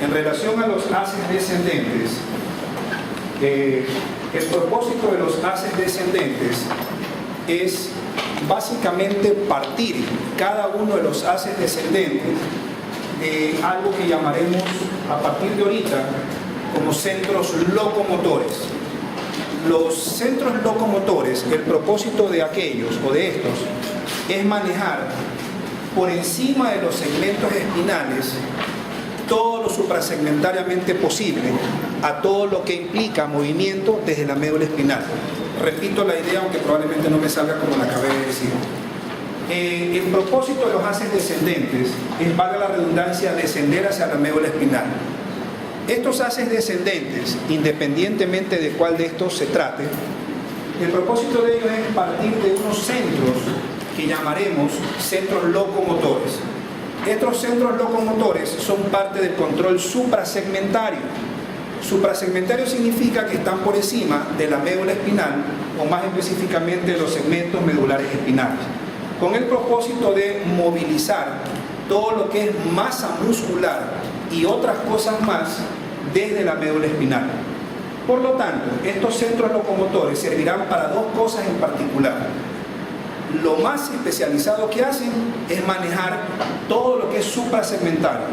En relación a los haces descendentes, el propósito de los haces descendentes es básicamente partir cada uno de los haces descendentes de algo que llamaremos a partir de ahorita como centros locomotores. Los centros locomotores, el propósito de aquellos o de estos es manejar por encima de los segmentos espinales todo lo suprasegmentariamente posible a todo lo que implica movimiento desde la médula espinal. Repito la idea, aunque probablemente no me salga como la acabé de decir. El propósito de los haces descendentes es, valga la redundancia, descender hacia la médula espinal. Estos haces descendentes, independientemente de cuál de estos se trate, el propósito de ellos es partir de unos centros que llamaremos centros locomotores. Estos centros locomotores son parte del control suprasegmentario. Suprasegmentario significa que están por encima de la médula espinal, o más específicamente de los segmentos medulares espinales, con el propósito de movilizar todo lo que es masa muscular y otras cosas más desde la médula espinal. Por lo tanto, estos centros locomotores servirán para dos cosas en particular. Lo más especializado que hacen es manejar todo lo que es suprasegmentario,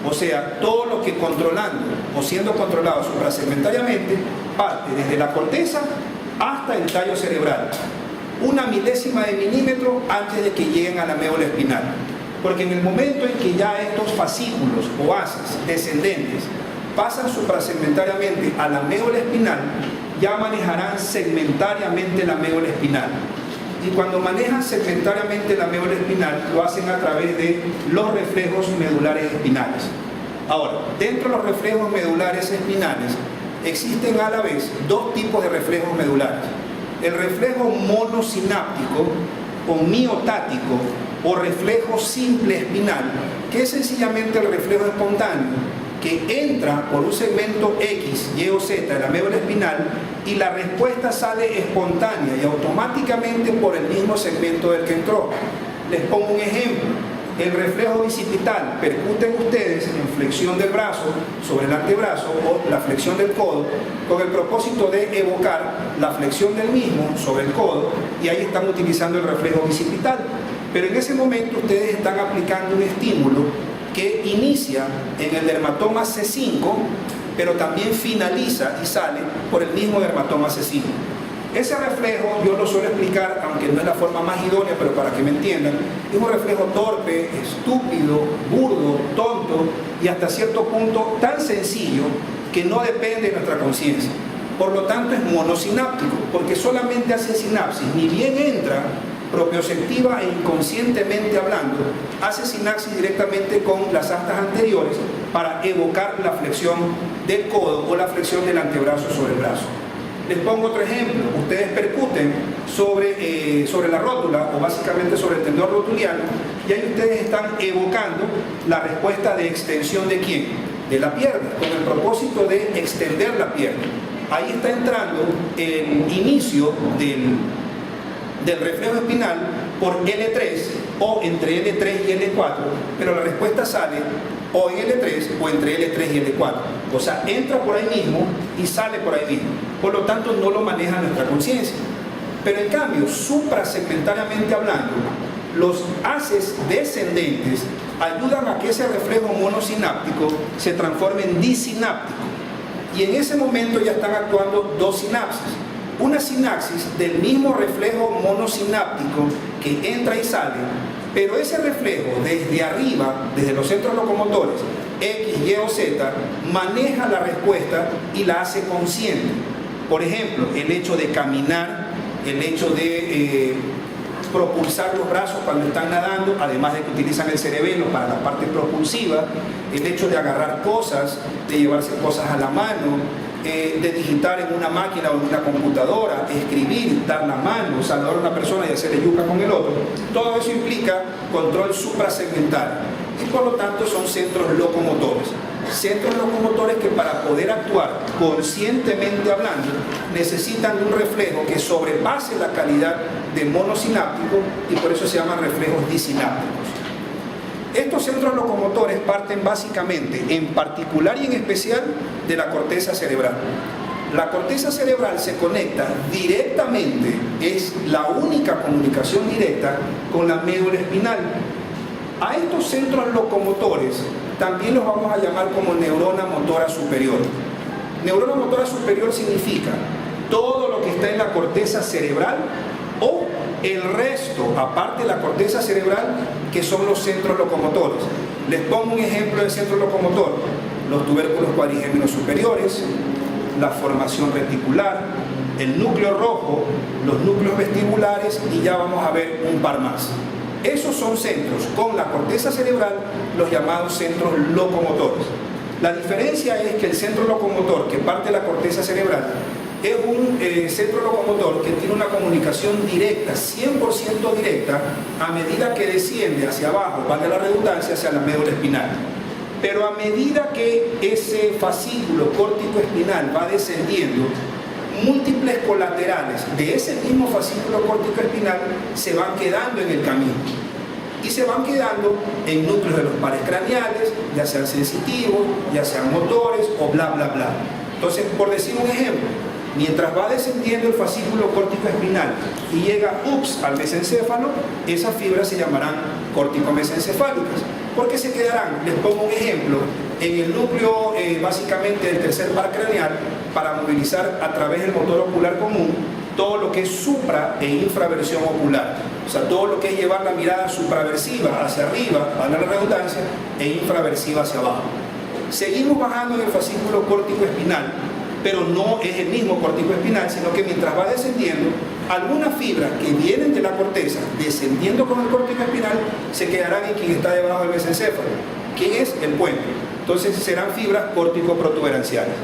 o sea, todo lo que controlando o siendo controlado suprasegmentariamente parte desde la corteza hasta el tallo cerebral, una milésima de milímetro antes de que lleguen a la médula espinal. Porque en el momento en que ya estos fascículos o haces descendentes pasan suprasegmentariamente a la médula espinal, ya manejarán segmentariamente la médula espinal. Y cuando manejan segmentariamente la médula espinal, lo hacen a través de los reflejos medulares espinales. Ahora, dentro de los reflejos medulares espinales, existen a la vez dos tipos de reflejos medulares. El reflejo monosináptico o miotático o reflejo simple espinal, que es sencillamente el reflejo espontáneo que entra por un segmento X, Y o Z de la médula espinal y la respuesta sale espontánea y automáticamente por el mismo segmento del que entró. Les pongo un ejemplo. El reflejo bicipital, percuten ustedes en flexión del brazo sobre el antebrazo o la flexión del codo con el propósito de evocar la flexión del mismo sobre el codo, y ahí están utilizando el reflejo bicipital. Pero en ese momento ustedes están aplicando un estímulo que inicia en el dermatoma C5, pero también finaliza y sale por el mismo dermatoma C5. Ese reflejo yo lo suelo explicar, aunque no es la forma más idónea, pero para que me entiendan, es un reflejo torpe, estúpido, burdo, tonto y hasta cierto punto tan sencillo que no depende de nuestra conciencia. Por lo tanto es monosináptico, porque solamente hace sinapsis, ni bien entra propioceptiva e inconscientemente hablando, hace sinapsis directamente con las astas anteriores para evocar la flexión del codo o la flexión del antebrazo sobre el brazo. Les pongo otro ejemplo. Ustedes percuten sobre la rótula o básicamente sobre el tendón rotuliano, y ahí ustedes están evocando la respuesta de extensión ¿de quién? De la pierna, con el propósito de extender la pierna. Ahí está entrando el inicio del reflejo espinal por L3 o entre L3 y L4, pero la respuesta sale o en L3 o entre L3 y L4. O sea, entra por ahí mismo y sale por ahí mismo. Por lo tanto, no lo maneja nuestra conciencia. Pero en cambio, suprasegmentariamente hablando, los haces descendentes ayudan a que ese reflejo monosináptico se transforme en disináptico. Y en ese momento ya están actuando dos sinapsis. Una sinapsis del mismo reflejo monosináptico que entra y sale, pero ese reflejo desde arriba, desde los centros locomotores, X, Y o Z, maneja la respuesta y la hace consciente. Por ejemplo, el hecho de caminar, el hecho de propulsar los brazos cuando están nadando, además de que utilizan el cerebelo para la parte propulsiva, el hecho de agarrar cosas, de llevarse cosas a la mano, de digitar en una máquina o en una computadora, escribir, dar la mano, saludar a una persona y hacerle yuca con el otro. Todo eso implica control suprasegmentario y por lo tanto son centros locomotores. Centros locomotores que para poder actuar conscientemente hablando necesitan un reflejo que sobrepase la calidad de monosináptico y por eso se llaman reflejos disinápticos. Estos centros locomotores parten básicamente, en particular y en especial, de la corteza cerebral. La corteza cerebral se conecta directamente, es la única comunicación directa con la médula espinal. A estos centros locomotores también los vamos a llamar como neurona motora superior. Neurona motora superior significa todo lo que está en la corteza cerebral o el resto, aparte de la corteza cerebral, que son los centros locomotores. Les pongo un ejemplo de centro locomotor: los tubérculos cuadrigémenos superiores, la formación reticular, el núcleo rojo, los núcleos vestibulares y ya vamos a ver un par más. Esos son centros con la corteza cerebral, los llamados centros locomotores. La diferencia es que el centro locomotor que parte de la corteza cerebral es un centro locomotor que tiene una comunicación directa, 100% directa, a medida que desciende hacia abajo, valga la redundancia, hacia la médula espinal. Pero a medida que ese fascículo córtico espinal va descendiendo, múltiples colaterales de ese mismo fascículo córtico espinal se van quedando en el camino. Y se van quedando en núcleos de los pares craneales, ya sean sensitivos, ya sean motores o bla, bla, bla. Entonces, por decir un ejemplo, mientras va descendiendo el fascículo córtico espinal y llega al mesencéfalo, esas fibras se llamarán córtico-mesencefálicas. ¿Por qué se quedarán? Les pongo un ejemplo. En el núcleo básicamente del tercer par craneal, para movilizar a través del motor ocular común todo lo que es supra e infraversión ocular. O sea, todo lo que es llevar la mirada supraversiva hacia arriba, valga la redundancia, e infraversiva hacia abajo. Seguimos bajando en el fascículo córtico espinal, pero no es el mismo córtico espinal, sino que mientras va descendiendo, algunas fibras que vienen de la corteza, descendiendo con el córtico espinal, se quedarán en quien está debajo del mesencéfalo. ¿Quién es? El puente. Entonces serán fibras córtico-protuberanciales.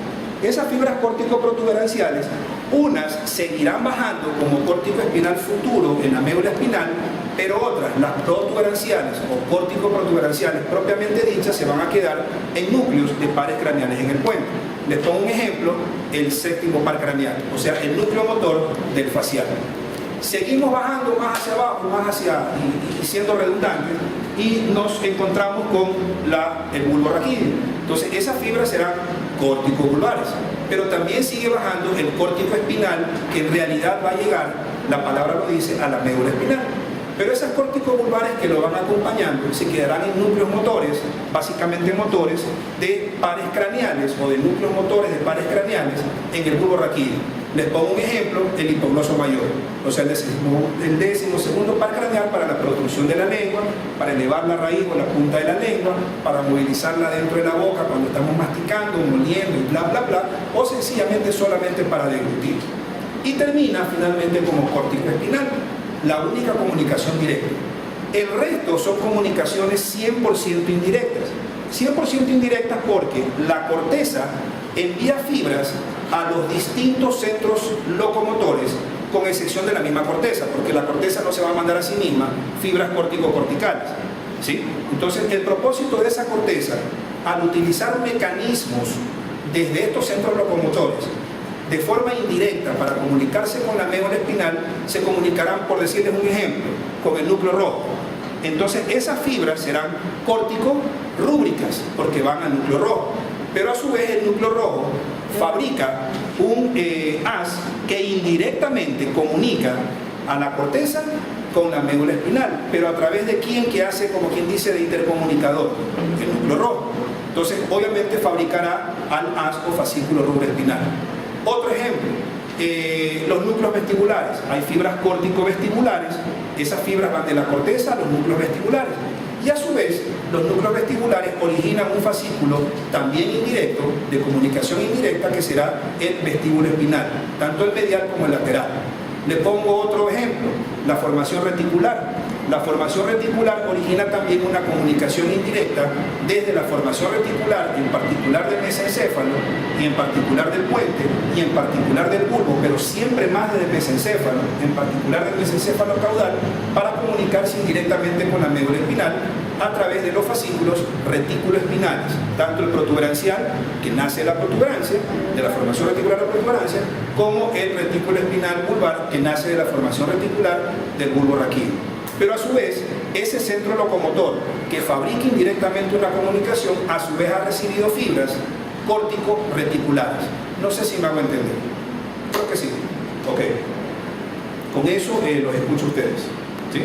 Esas fibras córtico-protuberanciales, unas seguirán bajando como córtico espinal futuro en la médula espinal, pero otras, las protuberanciales o córtico-protuberanciales propiamente dichas, se van a quedar en núcleos de pares craneales en el puente. Les pongo un ejemplo: el séptimo par craneal, o sea, el núcleo motor del facial. Seguimos bajando más hacia abajo, más hacia, y siendo redundantes, y nos encontramos con el bulbo raquídeo. Entonces, esas fibras serán córtico-bulbares, pero también sigue bajando el córtico espinal, que en realidad va a llegar, la palabra lo dice, a la médula espinal. Pero esas córtico-bulbares que lo van acompañando se quedarán en núcleos motores, básicamente motores de pares craneales o de núcleos motores de pares craneales en el bulbo raquídeo. Les pongo un ejemplo: el hipogloso mayor, o sea, el 12º par craneal para la protrusión de la lengua, para elevar la raíz o la punta de la lengua, para movilizarla dentro de la boca cuando estamos masticando, moliendo y bla, bla, bla, o sencillamente solamente para deglutir. Y termina finalmente como córtico espinal, la única comunicación directa. El resto son comunicaciones 100% indirectas. 100% indirectas porque la corteza envía fibras a los distintos centros locomotores, con excepción de la misma corteza, porque la corteza no se va a mandar a sí misma fibras córtico-corticales, ¿sí? Entonces, el propósito de esa corteza, al utilizar mecanismos desde estos centros locomotores de forma indirecta para comunicarse con la médula espinal, se comunicarán, por decirles un ejemplo, con el núcleo rojo. Entonces, esas fibras serán córtico-rúbricas porque van al núcleo rojo. Pero a su vez el núcleo rojo fabrica un haz que indirectamente comunica a la corteza con la médula espinal, pero a través de quién, que hace, como quien dice, de intercomunicador, el núcleo rojo. Entonces, obviamente fabricará al haz o fascículo rubroespinal. Otro ejemplo, los núcleos vestibulares. Hay fibras córtico-vestibulares, esas fibras van de la corteza a los núcleos vestibulares. Y a su vez, los núcleos vestibulares originan un fascículo también indirecto, de comunicación indirecta, que será el vestíbulo espinal, tanto el medial como el lateral. Le pongo otro ejemplo: la formación reticular. La formación reticular origina también una comunicación indirecta desde la formación reticular, en particular del mesencéfalo, y en particular del puente, y en particular del bulbo, pero siempre más desde el mesencéfalo, en particular del mesencéfalo caudal, para comunicarse indirectamente con la médula espinal a través de los fascículos reticuloespinales, tanto el protuberancial, que nace de la protuberancia, de la formación reticular de la protuberancia, como el retículo espinal bulbar, que nace de la formación reticular del bulbo raquídeo. Pero a su vez, ese centro locomotor que fabrica indirectamente una comunicación, a su vez ha recibido fibras córtico-reticulares. No sé si me hago entender. Creo que sí. Ok. Con eso los escucho a ustedes. ¿Sí?